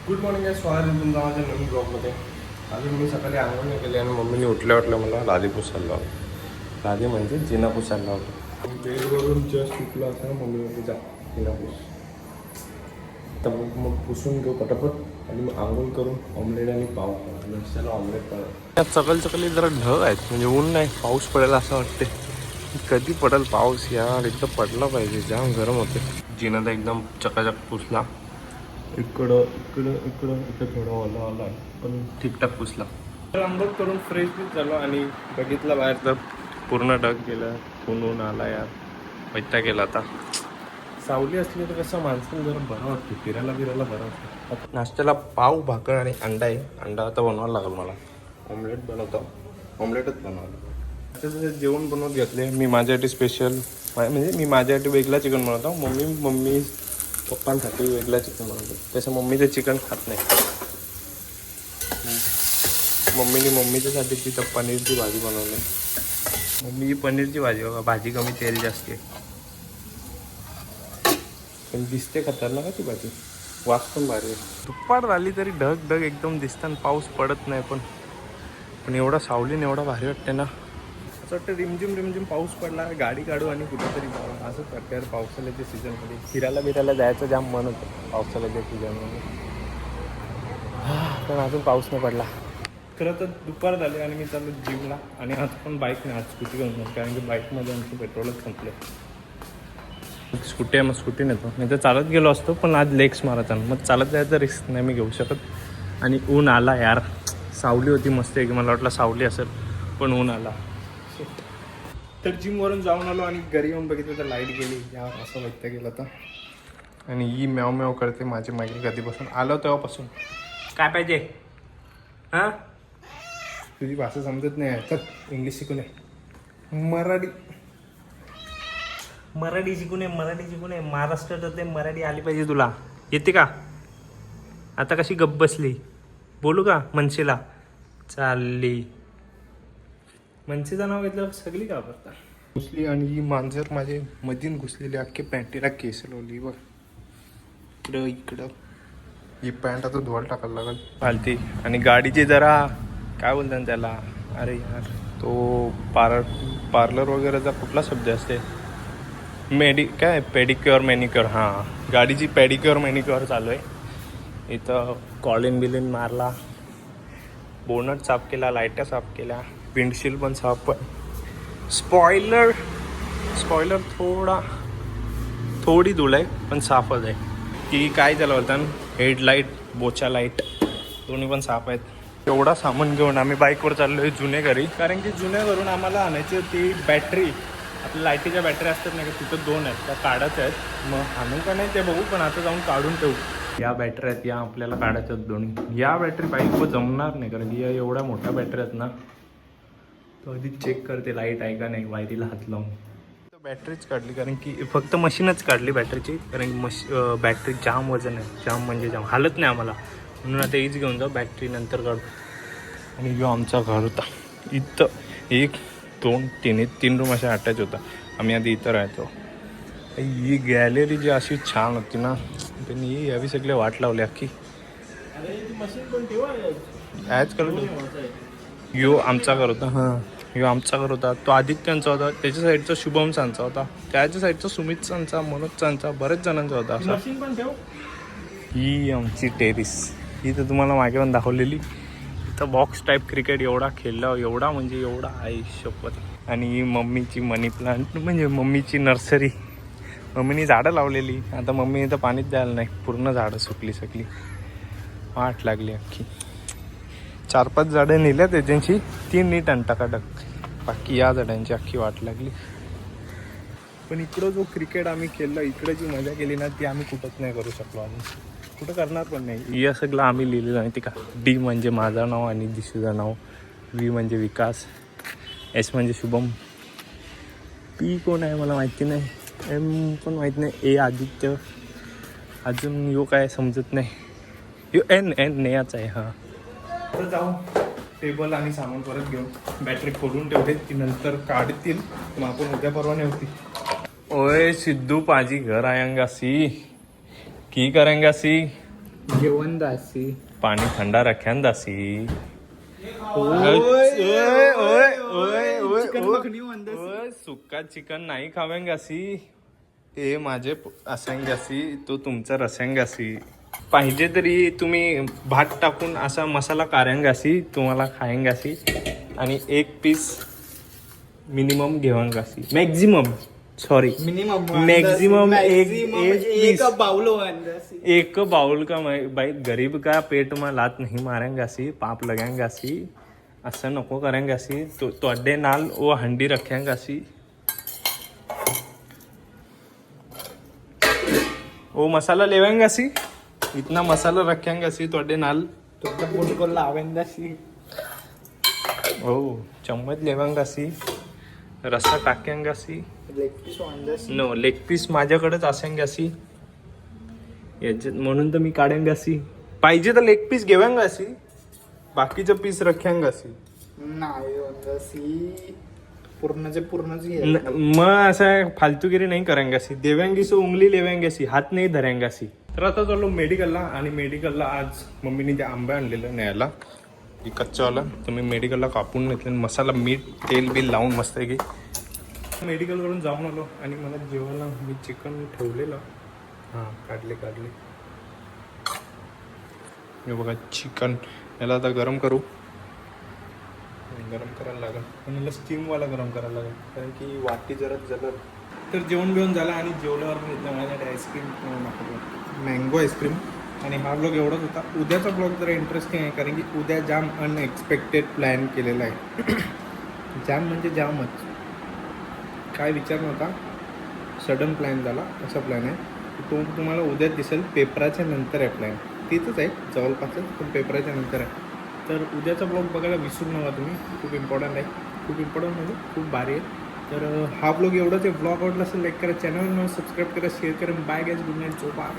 Good morning आहे. स्वागत आहे तुमचा माझ्या नवीन ब्लॉगमध्ये. अजून मी सकाळी आंघोळ नाही केली आणि मम्मीने उठल्या मला लादी पुसायला लावलं. लादी म्हणजे जिना पुसायला लावलं. बेडवरून जस्ट उठला असं मम्मी म्हणजे जा जिना पुस. तर मग पुसून घेऊ पटापट आणि मग आंघोळ करून ऑमलेट आणि पाव खाऊ. ऑमलेट पाव त्यात सकाळी जरा ढग आहेत, म्हणजे ऊन नाही, पाऊस पडेल असं वाटते. कधी पडेल पाऊस यार, एकदम पडला पाहिजे. जाम गरम होते. जिना तर एकदम चकाचक पुसला. इकडं थोडं ओला आहे पण ठीकठाक पुसला. तर आंघोळ करून फ्रेश बी झालो आणि बघितलं बाहेर तर पूर्ण ढग गेलं. ऊन आला यार, वैताग गेला. आता सावली असली तर कसं माणसाला जरा बरं वाटतं, फिरायला बरं वाटतं. नाश्त्याला पाव, भाकर आणि अंडा आहे. अंडा आता बनवायला लागेल मला. ऑमलेटच बनवलं. आता जेवण बनवत घेतले मी माझ्यासाठी स्पेशल, म्हणजे मी माझ्यासाठी वेगळा चिकन बनवतो. मम्मी पप्पांसाठी वेगळा चिकन बनवतो. तसं मम्मीचं चिकन खात नाही. मम्मीच्यासाठी तिथं पनीरची भाजी बनवली. मम्मी पनीरची भाजी बघा, भाजी कमी तेल जास्त आहे, पण दिसते खतरनाक का ती भाजी. वास पण भारी आहे. दुपार झाली तरी ढग एकदम दिसतात. पाऊस पडत नाही पण एवढा सावलीने एवढा भारी वाटते ना. असं वाटतं रिमझिम पाऊस पडला, गाडी काढू आणि कुठेतरी जावं असंच वाटतं यार. पावसाळ्याच्या सीझनमध्ये फिरायला जायचं जाम मन होतं पावसाळ्याच्या सीझनमध्ये. पण अजून पाऊस नाही पडला. खरं तर दुपार झाले आणि मी चाललो जिमला. आणि आज पण बाईक नाही, आज स्कूटी घेऊन जाऊ, कारण की बाईकमध्ये आमचं पेट्रोलच संपलं. स्कूटी आहे, मग स्कूटी नेतो. नाही तर चालत गेलो असतो, पण आज लेग्स मारायचा, मग चालत जायचं रिस्क नाही मी घेऊ शकत. आणि ऊन आला यार. सावली होती मस्त आहे की, मला वाटलं सावली असेल पण ऊन आला. तर जिमवरून जाऊन आलो आणि घरी येऊन बघितलं तर लाईट गेली यार. असं वैताग गेलं होतं. आणि ही म्याव करते माझी मागे कधीपासून आलो तेव्हापासून. काय पाहिजे हां? तुझी भाषा समजत नाही. तर इंग्लिश शिकू नये, मराठी शिकू नये. महाराष्ट्रात मराठी आली पाहिजे तुला. येते का? आता कशी गप्प बसली, बोलू का मनसेला? चालली मनसेचं नाव घेतलं सगळी घाबरतात. घुसली आणि ही मांजर माझे मधीन घुसलेली, अख्खे पॅन्टीला केस लावली बघ. इकडं ही पॅन्ट आता धुवायला टाकायला लागल फालती. आणि गाडीचे जरा काय बोलतात त्याला, अरे यार तो पार्लर वगैरेचा कुठला शब्द असते, काय पेडिक्युअर मॅनिक्युअर. हां, गाडीची पेडिक्युअर मॅनिक्युअर चालू आहे. इथं बिलिन मारला, बोनट साफ केला, लाईट्या साफ केल्या, विंडशील्ड पण साफ. पण स्पॉइलर थोडी धूळ आहे पण साफच आहे. की काय त्याला बोलतात, हेडलाईट, बोचा लाईट दोन्ही पण साफ आहेत. एवढा सामान घेऊन आम्ही बाईकवर चाललो आहे जुने घरी, कारण की जुन्या घरून आम्हाला आणायची ती बॅटरी. आपल्या लाईटीच्या बॅटरी असतात नाही का, तिथं 2 आहेत, त्या काढायच्या आहेत. मग आणू का नाही ते बघू, पण आता जाऊन काढून ठेवू. या बॅटरी आहेत, या आपल्याला काढायच्या आहेत दोन्ही. या बॅटरी बाईकवर जमणार नाही, कारण की या एवढ्या मोठ्या बॅटरी आहेत ना. तो आधी चेक करते लाईट आहे का नाही, वायरीला हात लावून. बॅटरीच काढली, कारण की फक्त मशीनच काढली बॅटरीची, कारण की बॅटरी जाम वजन आहे, जाम म्हणजे जाम, हालत नाही आम्हाला. म्हणून आता हीच घेऊन जाऊ, बॅटरी नंतर काढू. आणि जो आमचा घर होता इथं, 1 2 3 रूम अशा अटॅच होता. आम्ही आधी इथं राहायचो. ही गॅलरी जी अशी छान होती ना, त्यांनी यावी सगळे वाट लावली अख्खी. आजकाल यो आमचा घर होता. हां, यो आमचा घर होता. तो आदित्यांचा होता, त्याच्या साईडचा शुभम सांचा होता, त्याच्या साईडचा सुमित सांचा, मनोज सांचा, बरेच जणांचा होता असा. ही आमची टेरिस. ही तर तुम्हाला मागे पण दाखवलेली. इथं बॉक्स टाईप क्रिकेट एवढा खेळला, एवढा म्हणजे एवढा आहे शपथ. आणि मम्मीची मनी प्लांट, म्हणजे मम्मीची नर्सरी. मम्मीने झाडं लावलेली, आता मम्मी इथं पाणीच द्यायला नाही, पूर्ण झाडं सुकली. वाट लागली अख्खी. 4-5 झाडं नेल्यात त्याच्यांची, 3 नीट आणि टाकाटक, बाकी या झाडांची अख्खी वाट लागली. पण इकडं जो क्रिकेट आम्ही खेळलो, इकडं जी मजा केली ना, ती आम्ही कुठंच नाही करू शकलो. आम्ही कुठं करणार पण नाही. या सगळं आम्ही लिहिलेलं माहिती का. D म्हणजे माझं नाव आणि दिशूचं नाव, V म्हणजे विकास, S म्हणजे शुभम, P कोण आहे मला माहिती नाही, M पण माहीत नाही, A आदित्य, अजून यो काय समजत नाही, यो N नेयाच आहे. हां, तर जाऊ टेबल आणि सामान परत घेऊन, बॅटरी खोलून ठेवते, ती नंतर काढतील, मग आपण उद्या परवा होती. ओए सिद्धू पाजी घर आएंगा सी, की करेंगा सी. जेवण दासी. पाणी थंडा रख्यान दासी. सुक्का चिकन नाही खावेंगासी. हे माझे असेंगासी, तो तुमचा रसेंगासी. पाहिजे तरी तुम्ही भात टाकून असा मसाला काऱ्यांगासी तुम्हाला खायंगासी. आणि एक पीस मिनिमम घेवांगासी. मॅक्झिमम सॉरी मैक्सिमम एक बाउल. एक बाउल का भाई गरीब का पेट में लात नहीं मारेंगासी, पाप लगाएंगासी. असं नको करेंगासी. ਤੁਹਾਡੇ ਨਾਲ ਉਹ हंडी रखेंगासी. वो मसाला लेवेंगासी. इतना मसाला रखेंगासी ਤੁਹਾਡੇ ਨਾਲ. तुमच्या पोट को लावेंगासी. ओ चम्मच लेवांगासी. रस्सा टाक्यांगासी. लेग पीस वांगासी. नो लेग पीस माझ्याकडेच असेंगासी. याच्यात म्हणून तर मी काढेंगासी. पाहिजे तर लेग पीस घेवांगासी, बाकीचं पीस रख्यांगासी. नाही वांगासी. पूर्णचे पूर्णच मग असं फालतूगिरी नाही करांगासी. देवांगीसो उंगली लेवांगासी, हात नाही धरांगासी. तर आता चाललो मेडिकलला. आणि मेडिकलला आज मम्मीने ते आंबे आणलेलं न्यायला, की कच्चावाला. तर मी मेडिकलला कापून घेतले. मसाला मीठ तेल बिल लावून मस्त आहे की मेडिकलवरून जाऊन आलो. आणि मला जेवायला मी चिकन ठेवलेलं. हां काढले. हे बघा चिकन. याला आता गरम करू. गरम करायला लागेल. पण याला स्टीमवाला गरम करायला लागेल, कारण की वाटी जरा जलद. तर जेवण बिवून झालं. आणि जेवल्यावर मी घेतलं माझ्याकडे आईस्क्रीम, मँगो आईस्क्रीम. आणि हा ब्लॉग एवढाच होता. उद्याचा ब्लॉग जरा इंटरेस्टिंग आहे, कारण की उद्या जाम अनएक्सपेक्टेड प्लॅन केलेला आहे. जाम म्हणजे जामच. काय विचार नव्हता, सडन प्लॅन झाला. असा प्लॅन आहे. तो तुम्हाला उद्या दिसेल. पेपराच्या नंतर आहे प्लॅन. तिथंच आहे जवळपासच, पण पेपराच्या नंतर आहे. तर उद्याचा ब्लॉग बघायला विसरू नका तुम्ही. खूप इम्पॉर्टंट आहे. खूप इम्पॉर्टंट म्हणजे खूप भारी आहे. तर हा ब्लॉग एवढाच आहे. ब्लॉग आवडला असेल लाईक करा, चॅनलला सबस्क्राईब करा, शेअर करा. बाय गाईज, गुड नाईट, झोपा.